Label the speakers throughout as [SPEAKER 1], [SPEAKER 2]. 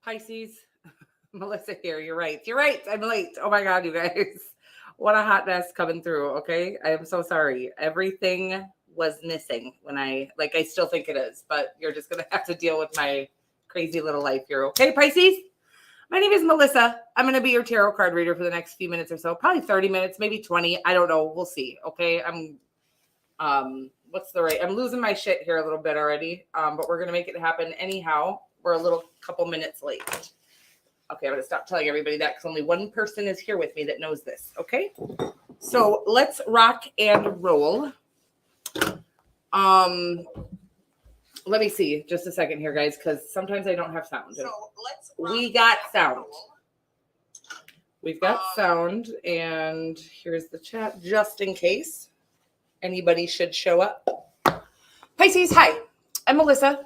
[SPEAKER 1] Pisces, Melissa here. You're right. You're right. I'm late. Oh my God, you guys. What a hot mess coming through. Okay. I am so sorry. Everything was missing when I still think it is, but you're just going to have to deal with my crazy little life here. Okay, Pisces? My name is Melissa. I'm going to be your tarot card reader for the next few minutes or so, probably 30 minutes, maybe 20. I don't know. We'll see. Okay. I'm losing my shit here a little bit already. But we're going to make it happen anyhow. We're a little couple minutes late. Okay, I'm going to stop telling everybody that because only one person is here with me that knows this. Okay. So let's rock and roll. Let me see just a second here, guys, because sometimes I don't have sound. We got sound. We've got sound, and here's the chat just in case anybody should show up. Pisces, hi. I'm Melissa.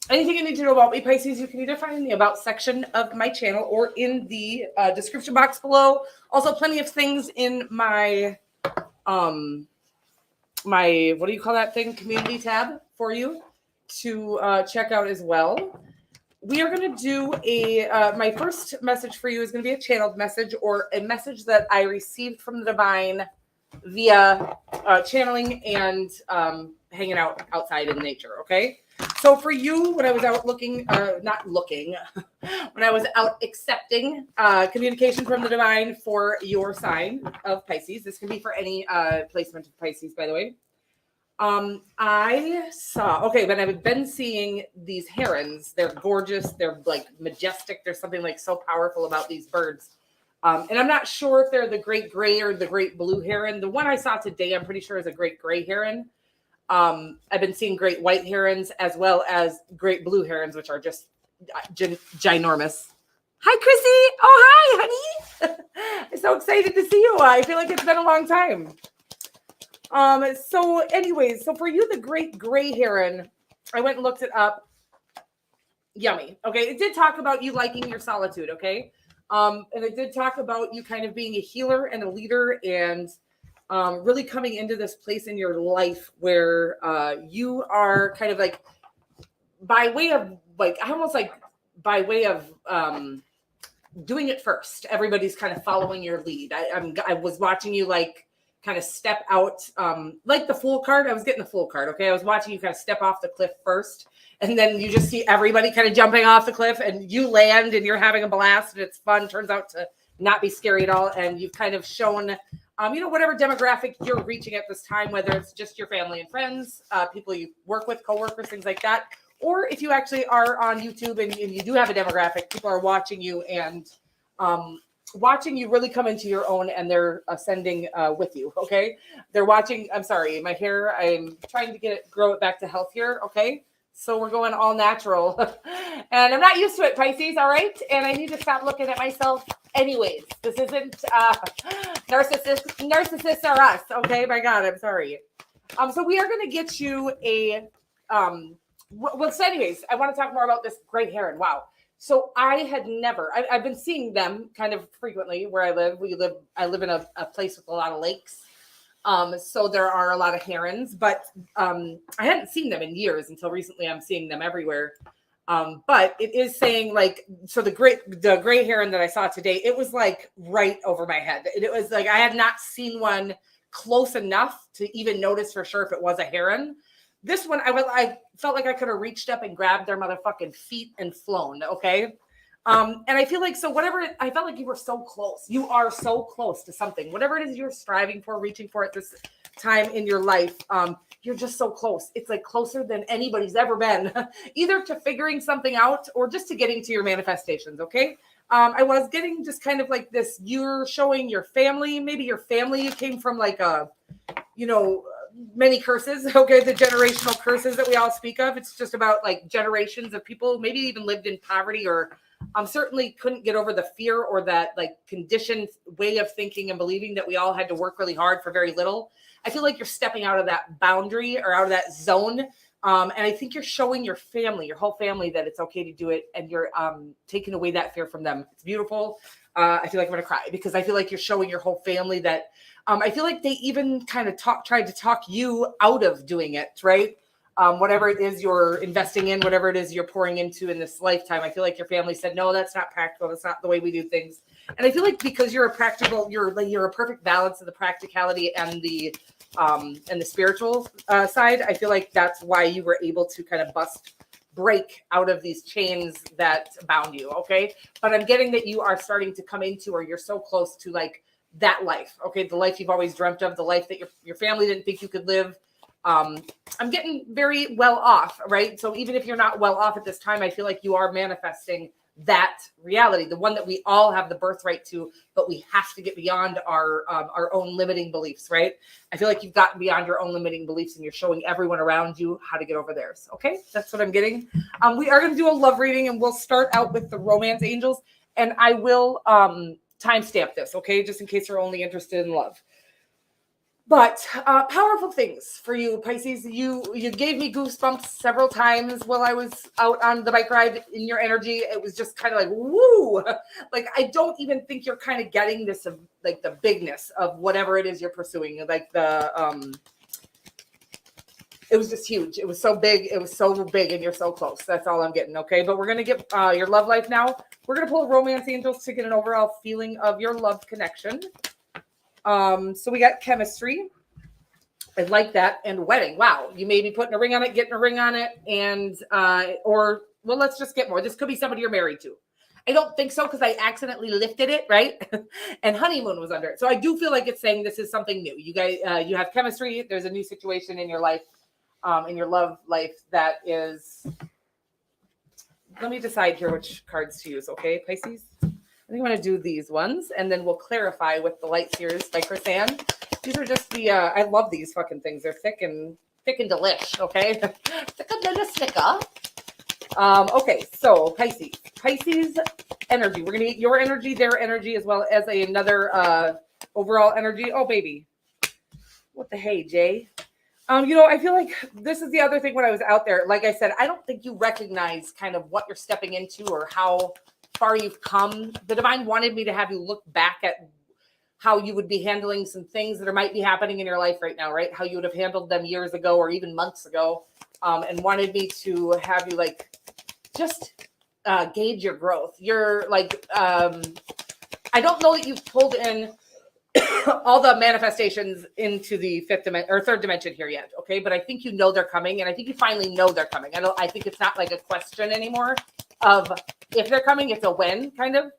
[SPEAKER 1] Anything you need to know about me, Pisces, you can either find in the About section of my channel or in the description box below. Also, plenty of things in my, my, what do you call that thing? Community tab for you to check out as well. We are going to do my first message for you is going to be a channeled message or a message that I received from the divine via channeling and hanging out outside in nature, okay? So for you, when I was out when I was out accepting communication from the divine for your sign of Pisces, this can be for any placement of Pisces, by the way. But I've been seeing these herons. They're gorgeous. They're like majestic. There's something like so powerful about these birds. And I'm not sure if they're the great gray or the great blue heron. The one I saw today, I'm pretty sure is a great gray heron. I've been seeing great white herons as well as great blue herons, which are just ginormous. Hi, Chrissy. Oh, hi, honey. I'm so excited to see you. I feel like it's been a long time. So for you, the great gray heron, I went and looked it up. Yummy. Okay. It did talk about you liking your solitude. Okay. And it did talk about you kind of being a healer and a leader and really coming into this place in your life where you are kind of like by way of doing it first. Everybody's kind of following your lead. I was watching you like kind of step out like the Fool card. I was getting the Fool card. Okay. I was watching you kind of step off the cliff first. And then you just see everybody kind of jumping off the cliff and you land and you're having a blast and it's fun. Turns out to not be scary at all. And you've kind of shown, whatever demographic you're reaching at this time, whether it's just your family and friends, people you work with, coworkers, things like that. Or if you actually are on YouTube and you do have a demographic, people are watching you and watching you really come into your own and they're ascending with you. Okay. They're watching. I'm sorry, my hair, I'm trying to grow it back to health here. Okay. So we're going all natural and I'm not used to it, Pisces. All right. And I need to stop looking at myself anyways. This isn't narcissists are us. Okay. My God, I'm sorry. So we are going to get you so anyways, I want to talk more about this gray heron. Wow. So I've been seeing them kind of frequently where I live. I live in a place with a lot of lakes. So there are a lot of herons, but I hadn't seen them in years until recently. I'm seeing them everywhere. But it is saying the gray heron that I saw today, it was like right over my head. It was like I had not seen one close enough to even notice for sure if it was a heron. This one, I felt like I could have reached up and grabbed their motherfucking feet and flown. Okay. And I feel like, I felt like you were so close. You are so close to something, whatever it is you're striving for, reaching for at this time in your life. You're just so close. It's like closer than anybody's ever been, either to figuring something out or just to getting to your manifestations. Okay. I was getting just kind of like this, you're showing your family, maybe your family, you came from many curses. Okay. The generational curses that we all speak of. It's just about like generations of people, maybe even lived in poverty or certainly couldn't get over the fear or that like conditioned way of thinking and believing that we all had to work really hard for very little. I feel like you're stepping out of that boundary or out of that zone. And I think you're showing your family, your whole family, that it's okay to do it. And you're taking away that fear from them. It's beautiful. I feel like I'm going to cry because I feel like you're showing your whole family that I feel like they even kind of tried to talk you out of doing it. Right. whatever it is you're investing in, whatever it is you're pouring into in this lifetime. I feel like your family said, no, that's not practical. That's not the way we do things. And I feel like because you're a practical, you're a perfect balance of the practicality and the spiritual side. I feel like that's why you were able to kind of break out of these chains that bound you. Okay. But I'm getting that you are starting to come into, or you're so close to like that life. Okay. The life you've always dreamt of, the life that your family didn't think you could live. I'm getting very well off, right? So even if you're not well off at this time, I feel like you are manifesting that reality, the one that we all have the birthright to, but we have to get beyond our own limiting beliefs, right? I feel like you've gotten beyond your own limiting beliefs and you're showing everyone around you how to get over theirs. Okay, that's what I'm getting. We are going to do a love reading, and we'll start out with the romance angels, and I will timestamp this, okay, just in case you're only interested in love. But powerful things for you, Pisces. You gave me goosebumps several times while I was out on the bike ride in your energy. It was just kind of like, woo! Like, I don't even think you're kind of getting this of like the bigness of whatever it is you're pursuing. Like it was just huge. It was so big. It was so big, and you're so close. That's all I'm getting, okay? But we're going to get your love life now. We're going to pull romance angels to get an overall feeling of your love connection. So we got chemistry. I like that. And wedding. Wow. You may be putting a ring on it, getting a ring on it. And, well, let's just get more. This could be somebody you're married to. I don't think so, because I accidentally lifted it, right? And honeymoon was under it. So I do feel like it's saying this is something new. You guys, you have chemistry. There's a new situation in your life, in your love life that is, let me decide here which cards to use. Okay, Pisces? I think I'm going to do these ones, and then we'll clarify with the Light Series by Chris Ann. These are just the, I love these fucking things. They're thick and delish, okay? Thick and delish. Okay, so Pisces energy. We're going to get your energy, their energy, as well as another overall energy. Oh, baby. What the hey, Jay? I feel like this is the other thing when I was out there. Like I said, I don't think you recognize kind of what you're stepping into or how far you've come. The divine wanted me to have you look back at how you would be handling some things that might be happening in your life right now, right? How you would have handled them years ago or even months ago, and wanted me to have you like just gauge your growth. You're like, I don't know that you've pulled in all the manifestations into the third dimension here yet, okay? But I think you know they're coming, and I think you finally know they're coming. I think it's not like a question anymore of if they're coming, it's a when, kind of.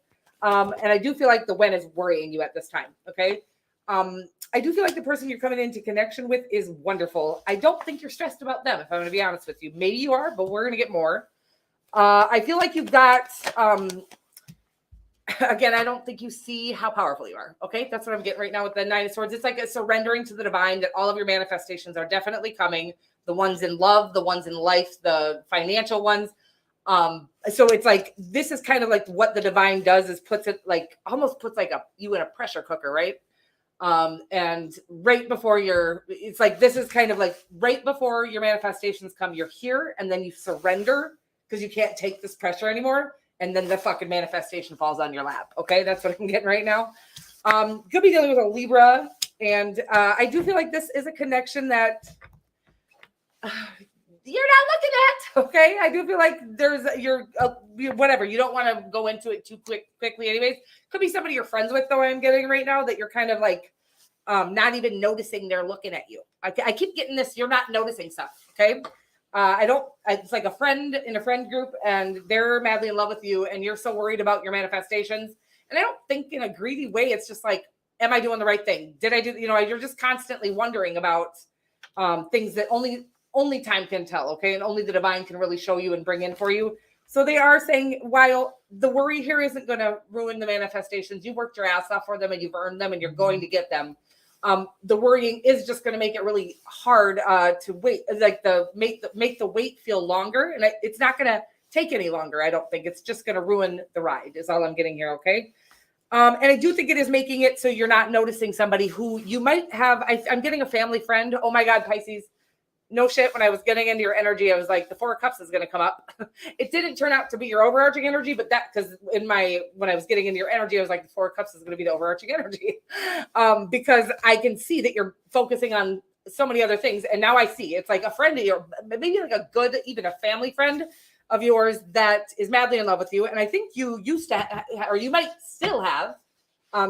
[SPEAKER 1] And I do feel like the when is worrying you at this time, okay? I do feel like the person you're coming into connection with is wonderful. I don't think you're stressed about them, if I'm going to be honest with you. Maybe you are, but we're going to get more. I feel like you've got, again, I don't think you see how powerful you are, okay? That's what I'm getting right now with the Nine of Swords. It's like a surrendering to the divine that all of your manifestations are definitely coming. The ones in love, the ones in life, the financial ones. So it's like, this is kind of like what the divine does, is puts it like, almost puts like you in a pressure cooker, right? And right before it's like, this is kind of like right before your manifestations come, you're here, and then you surrender because you can't take this pressure anymore. And then the fucking manifestation falls on your lap. Okay. That's what I'm getting right now. Could be dealing with a Libra. And, I do feel like this is a connection that, you're not looking at, okay? I do feel like whatever. You don't want to go into it too quickly anyways. Could be somebody you're friends with, though, I'm getting right now, that you're kind of like not even noticing they're looking at you. I keep getting this, you're not noticing stuff, okay? It's like a friend in a friend group, and they're madly in love with you, and you're so worried about your manifestations. And I don't think in a greedy way, it's just like, am I doing the right thing? Did I do, you're just constantly wondering about things that only time can tell, okay? And only the divine can really show you and bring in for you. So they are saying, while the worry here isn't going to ruin the manifestations, you worked your ass off for them and you've earned them and you're going to get them. The worrying is just going to make it really hard to wait, like make the wait feel longer. And it's not going to take any longer. I don't think it's just going to ruin the ride is all I'm getting here. Okay. And I do think it is making it so you're not noticing somebody who you might have. I'm getting a family friend. Oh my God, Pisces. No shit. When I was getting into your energy, I was like, the Four of Cups is going to come up. It didn't turn out to be your overarching energy, but because when I was getting into your energy, I was like, the Four of Cups is going to be the overarching energy. Because I can see that you're focusing on so many other things. And now I see it's like a friend of yours, maybe like a good, even a family friend of yours that is madly in love with you. And I think you used to, or you might still have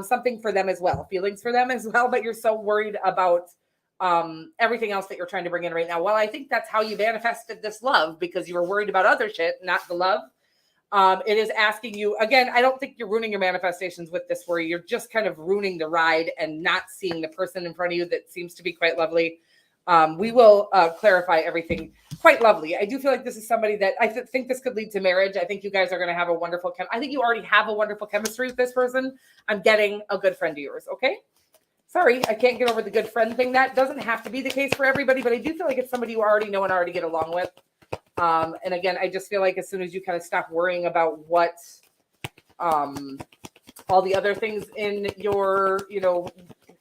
[SPEAKER 1] something for them as well, feelings for them as well, but you're so worried about everything else that you're trying to bring in right now. Well, I think that's how you manifested this love, because you were worried about other shit, not the love. It is asking you, again, I don't think you're ruining your manifestations with this worry. You're just kind of ruining the ride and not seeing the person in front of you that seems to be quite lovely. We will clarify everything quite lovely. I do feel like this is somebody that I think this could lead to marriage. I think you guys are going to have a wonderful I think you already have a wonderful chemistry with this person. I'm getting a good friend of yours. Okay. Sorry, I can't get over the good friend thing. That doesn't have to be the case for everybody, but I do feel like it's somebody you already know and already get along with. And again, I just feel like as soon as you kind of stop worrying about what all the other things in your,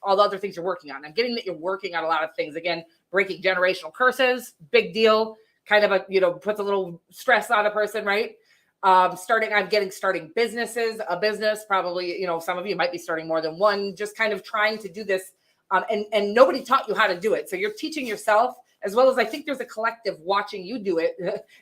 [SPEAKER 1] all the other things you're working on. I'm getting that you're working on a lot of things. Again, breaking generational curses, big deal. Kind of puts a little stress on a person, right? Starting businesses, a business, probably, some of you might be starting more than one, just kind of trying to do this. And nobody taught you how to do it. So you're teaching yourself, as well as I think there's a collective watching you do it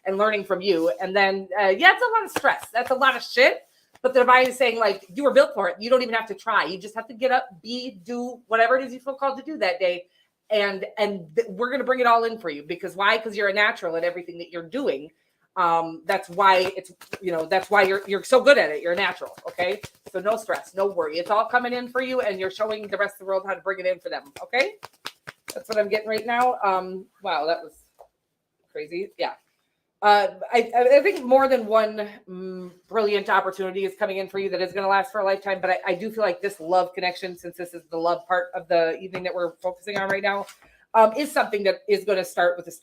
[SPEAKER 1] and learning from you. And then, it's a lot of stress. That's a lot of shit. But the divine is saying, like, you were built for it. You don't even have to try. You just have to get up, do whatever it is you feel called to do that day. And we're going to bring it all in for you. Because why? Because you're a natural at everything that you're doing. That's why it's, that's why you're so good at it. You're a natural. Okay. So no stress, no worry. It's all coming in for you, and you're showing the rest of the world how to bring it in for them. Okay. That's what I'm getting right now. Wow, that was crazy. Yeah. I think more than one brilliant opportunity is coming in for you that is going to last for a lifetime. But I do feel like this love connection, since this is the love part of the evening that we're focusing on right now, is something that is going to start with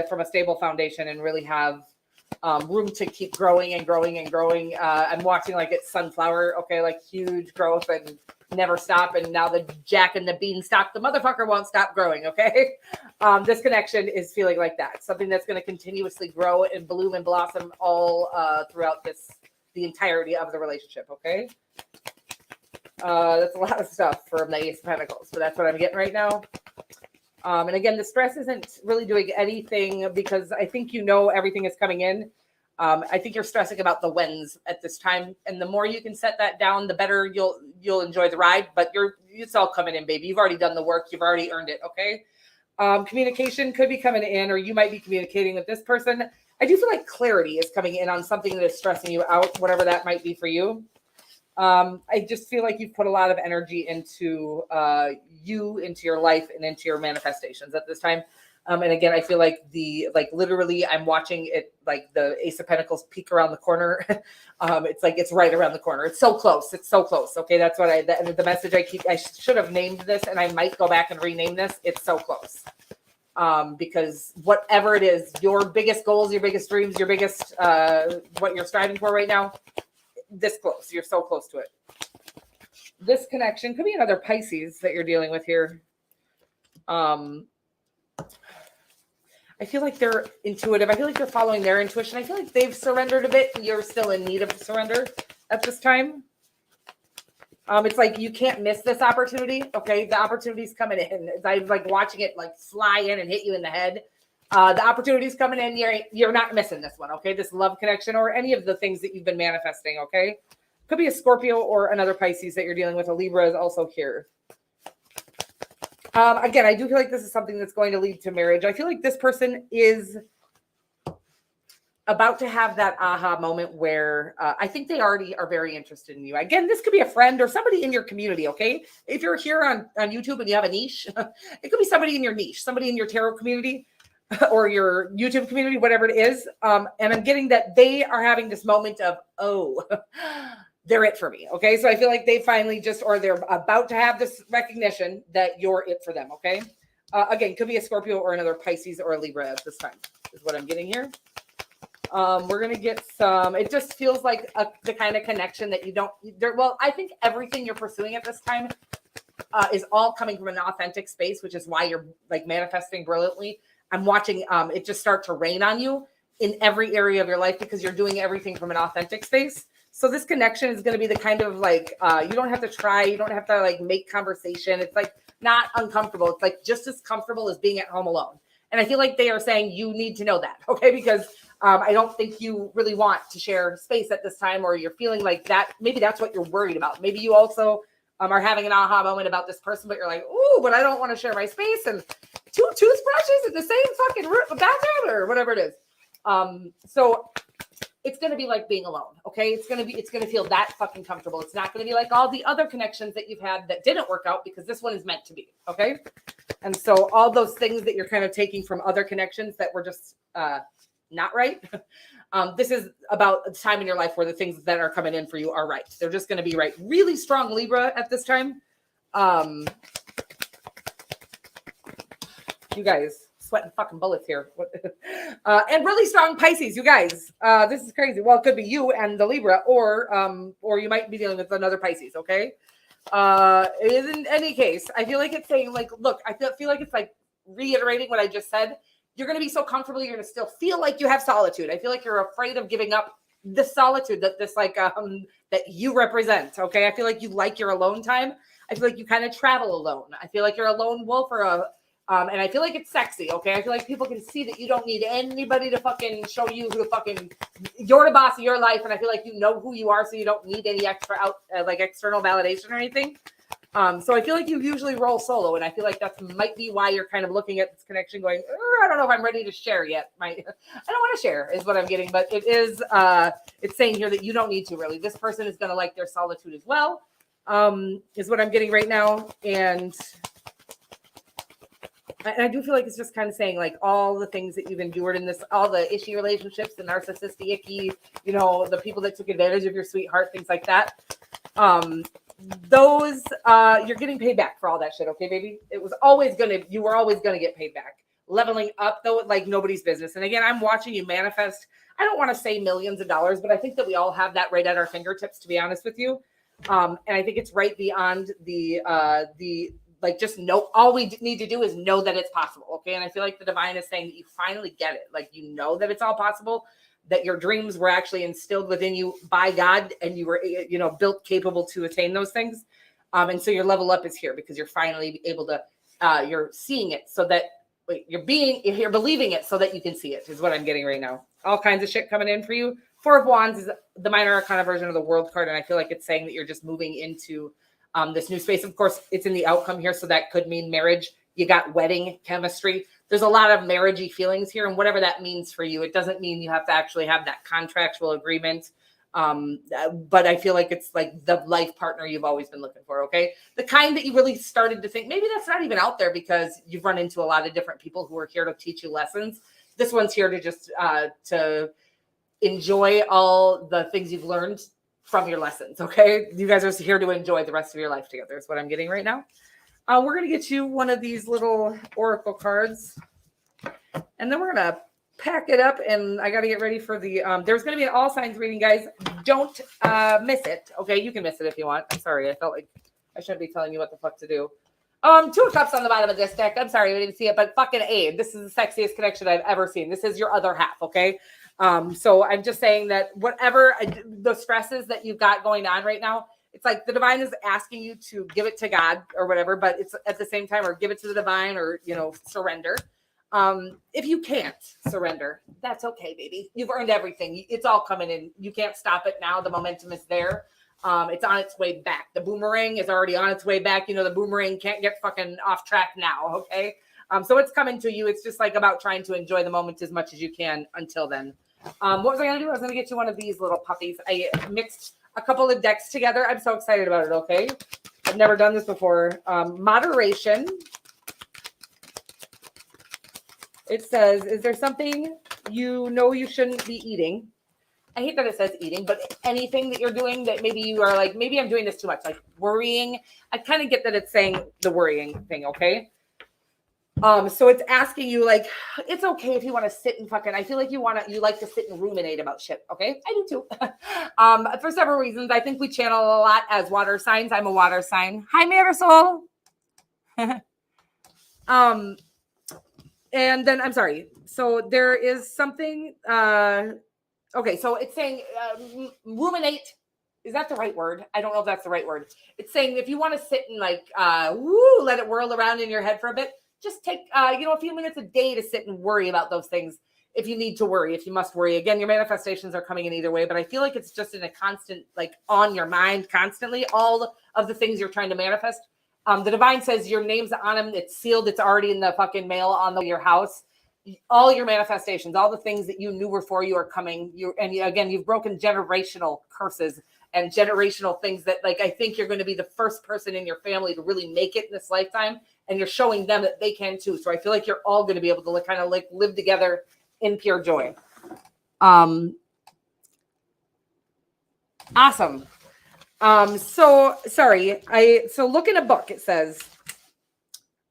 [SPEAKER 1] from a stable foundation and really have room to keep growing and growing and growing. I'm watching like it's sunflower, okay, like huge growth and never stop. And now the Jack and the Beanstalk, the motherfucker won't stop growing, okay? This connection is feeling like that. Something that's going to continuously grow and bloom and blossom all throughout the entirety of the relationship, okay? That's a lot of stuff from the Ace of Pentacles, but that's what I'm getting right now. And again, the stress isn't really doing anything, because I think everything is coming in. I think you're stressing about the whens at this time, and the more you can set that down, the better you'll enjoy the ride. But it's all coming in, baby. You've already done the work. You've already earned it. Okay. Communication could be coming in, or you might be communicating with this person. I do feel like clarity is coming in on something that is stressing you out, whatever that might be for you. I just feel like you've put a lot of energy into into your life and into your manifestations at this time. And again, I feel like literally I'm watching it, like the Ace of Pentacles peek around the corner. It's like, it's right around the corner. It's so close. It's so close. Okay. That's what the message I should have named this, and I might go back and rename this. It's so close. Because whatever it is, your biggest goals, your biggest dreams, your biggest, what you're striving for right now, this close. You're so close to it. This connection could be another Pisces that you're dealing with here. I feel like they're intuitive. I feel like they're following their intuition. I feel like they've surrendered a bit. You're still in need of surrender at this time. It's like you can't miss this opportunity. Okay, the opportunity's coming in. I'm like watching it like fly in and hit you in the head. The opportunity's coming in. You're not missing this one. Okay, this love connection or any of the things that you've been manifesting. Okay, could be a Scorpio or another Pisces that you're dealing with. A Libra is also here. Again, I do feel like this is something that's going to lead to marriage. I feel like this person is about to have that aha moment where I think they already are very interested in you. Again, this could be a friend or somebody in your community, okay? If you're here on YouTube and you have a niche, it could be somebody in your niche, somebody in your tarot community or your YouTube community, whatever it is. And I'm getting that they are having this moment of, oh, they're it for me. Okay. So I feel like they finally or they're about to have this recognition that you're it for them. Okay. Again, could be a Scorpio or another Pisces or a Libra at this time is what I'm getting here. We're going to get some, it just feels like the kind of connection that you don't, well, I think everything you're pursuing at this time is all coming from an authentic space, which is why you're like manifesting brilliantly. I'm watching it just start to rain on you in every area of your life because you're doing everything from an authentic space. So this connection is going to be the kind of like, you don't have to try. You don't have to like make conversation. It's like not uncomfortable. It's like just as comfortable as being at home alone. And I feel like they are saying you need to know that, okay? Because I don't think you really want to share space at this time, or you're feeling like that. Maybe that's what you're worried about. Maybe you also are having an aha moment about this person, but you're like, ooh, but I don't want to share my space and 2 toothbrushes in the same fucking bathroom or whatever it is. So it's going to be like being alone. Okay. It's going to feel that fucking comfortable. It's not going to be like all the other connections that you've had that didn't work out, because this one is meant to be. Okay. And so all those things that you're kind of taking from other connections that were just, not right. This is about a time in your life where the things that are coming in for you are right. They're just going to be right. Really strong Libra at this time. You guys sweating fucking bullets here. And really strong Pisces, you guys. This is crazy. Well, it could be you and the Libra, or you might be dealing with another Pisces. Okay. In any case, I feel like it's saying, like, look, I feel like it's like reiterating what I just said. You're going to be so comfortable. You're going to still feel like you have solitude. I feel like you're afraid of giving up the solitude that this that you represent. Okay. I feel like you like your alone time. I feel like you kind of travel alone. I feel like you're a lone wolf and I feel like it's sexy. Okay. I feel like people can see that you don't need anybody to fucking show you who you're the boss of your life. And I feel like you know who you are. So you don't need any extra external validation or anything. So I feel like you usually roll solo, and I feel like that might be why you're kind of looking at this connection going, I don't know if I'm ready to share yet. I don't want to share is what I'm getting, but it is, it's saying here that you don't need to really. This person is going to like their solitude as well, is what I'm getting right now. And I do feel like it's just kind of saying like all the things that you've endured in this, all the ishy relationships, the narcissistic, icky, the people that took advantage of your sweetheart, things like that. Those you're getting paid back for all that shit. Okay, baby. You were always gonna get paid back. Leveling up though, like nobody's business. And again, I'm watching you manifest. I don't want to say millions of dollars, but I think that we all have that right at our fingertips, to be honest with you. And I think it's right beyond the like, just know, all we need to do is know that it's possible. Okay. And I feel like the divine is saying that you finally get it. Like, that it's all possible, that your dreams were actually instilled within you by God, and you were, built capable to attain those things. And so your level up is here because you're finally able to, you're seeing it so that you're believing it so that you can see it, is what I'm getting right now. All kinds of shit coming in for you. 4 of Wands is the minor arcana version of the World card. And I feel like it's saying that you're just moving into this new space. Of course, it's in the outcome here. So that could mean marriage. You got wedding chemistry. There's a lot of marriagey feelings here, and whatever that means for you, it doesn't mean you have to actually have that contractual agreement. But I feel like it's like the life partner you've always been looking for. Okay. The kind that you really started to think maybe that's not even out there because you've run into a lot of different people who are here to teach you lessons. This one's here to just, to enjoy all the things you've learned from your lessons. Okay. You guys are here to enjoy the rest of your life together is what I'm getting right now. We're going to get you one of these little oracle cards, and then we're going to pack it up, and I got to get ready for the, there's going to be an all signs reading, guys. Don't miss it. Okay. You can miss it if you want. I'm sorry. I felt like I shouldn't be telling you what the fuck to do. 2 of Cups on the bottom of this deck. I'm sorry. We didn't see it, but fucking A. This is the sexiest connection I've ever seen. This is your other half. Okay. So I'm just saying that whatever the stresses that you've got going on right now, it's like the divine is asking you to give it to God or whatever, but it's at the same time, or give it to the divine, or, surrender. If you can't surrender, that's okay, baby. You've earned everything. It's all coming in. You can't stop it now. The momentum is there. It's on its way back. The boomerang is already on its way back. The boomerang can't get fucking off track now. Okay. So it's coming to you. It's just like about trying to enjoy the moment as much as you can until then. What was I going to do? I was going to get you one of these little puppies. I mixed a couple of decks together. I'm so excited about it. Okay. I've never done this before. Moderation. It says, is there something you shouldn't be eating? I hate that it says eating, but anything that you're doing that maybe you are like, maybe I'm doing this too much, like worrying. I kind of get that it's saying the worrying thing. Okay. So it's asking you, like, it's okay if you want to sit and fucking, I feel like you like to sit and ruminate about shit. Okay. I do too. For several reasons. I think we channel a lot as water signs. I'm a water sign. Hi, Marisol. And then I'm sorry. So there is something, okay. So it's saying, ruminate is that the right word? I don't know if that's the right word. It's saying if you want to sit and like, let it whirl around in your head for a bit, just take, a few minutes a day to sit and worry about those things. If you need to worry, if you must worry, again, your manifestations are coming in either way, but I feel like it's just in a constant, like on your mind constantly, all of the things you're trying to manifest. The divine says your name's on them. It's sealed. It's already in the fucking mail on your house. All your manifestations, all the things that you knew were for you are coming. You've broken generational curses and generational things that, like, I think you're going to be the first person in your family to really make it in this lifetime. And you're showing them that they can too. So I feel like you're all going to be able to kind of like live together in pure joy. Awesome. So look in a book. It says,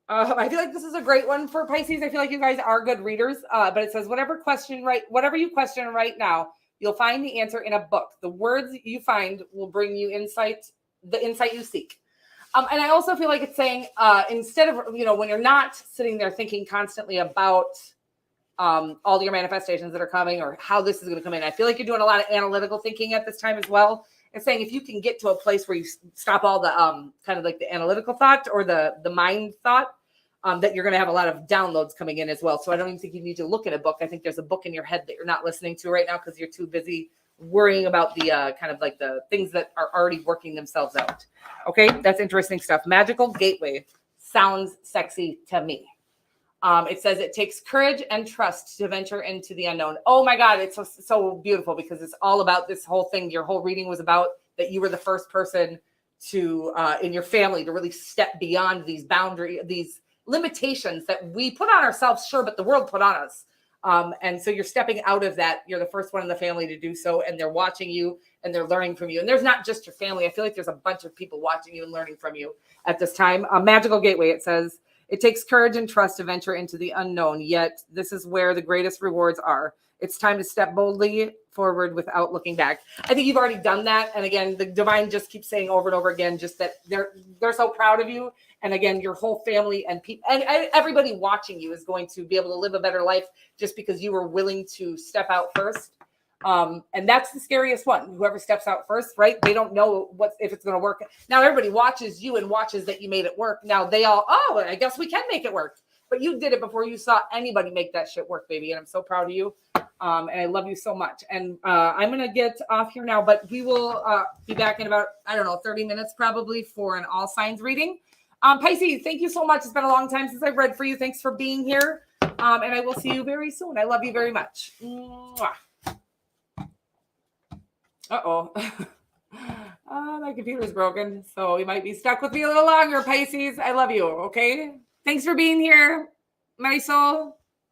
[SPEAKER 1] I feel like this is a great one for Pisces. I feel like you guys are good readers. But it says, whatever you question right now, you'll find the answer in a book. The words you find will bring you the insight you seek. And I also feel like it's saying, instead of, when you're not sitting there thinking constantly about all your manifestations that are coming or how this is going to come in, I feel like you're doing a lot of analytical thinking at this time as well. It's saying if you can get to a place where you stop all the kind of like the analytical thought or the mind thought, that you're going to have a lot of downloads coming in as well. So I don't even think you need to look at a book. I think there's a book in your head that you're not listening to right now because you're too busy worrying about the kind of like the things that are already working themselves out. Okay, that's interesting stuff. Magical gateway sounds sexy to me. It says it takes courage and trust to venture into the unknown. Oh my God, it's so beautiful because it's all about this whole thing. Your whole reading was about that you were the first person to in your family to really step beyond these boundaries, these limitations that we put on ourselves, sure, but the world put on us. And so you're stepping out of that. You're the first one in the family to do so, and they're watching you and they're learning from you. And there's not just your family. I feel like there's a bunch of people watching you and learning from you at this time. Magical gateway, it says, it takes courage and trust to venture into the unknown, yet this is where the greatest rewards are. It's time to step boldly forward without looking back. I think you've already done that. And again, the divine just keeps saying over and over again, just that they're so proud of you. And again, your whole family and people and everybody watching you is going to be able to live a better life just because you were willing to step out first. And that's the scariest one. Whoever steps out first, right? They don't know if it's going to work. Now everybody watches you and watches that you made it work. Now they all, I guess we can make it work. But you did it before you saw anybody make that shit work, baby. And I'm so proud of you. And I love you so much. And I'm going to get off here now, but we will be back in about, 30 minutes probably for an all signs reading. Pisces, thank you so much. It's been a long time since I've read for you. Thanks for being here. And I will see you very soon. I love you very much. Mwah. Uh-oh. My computer's broken, so you might be stuck with me a little longer, Pisces. I love you, okay? Thanks for being here, Marisol.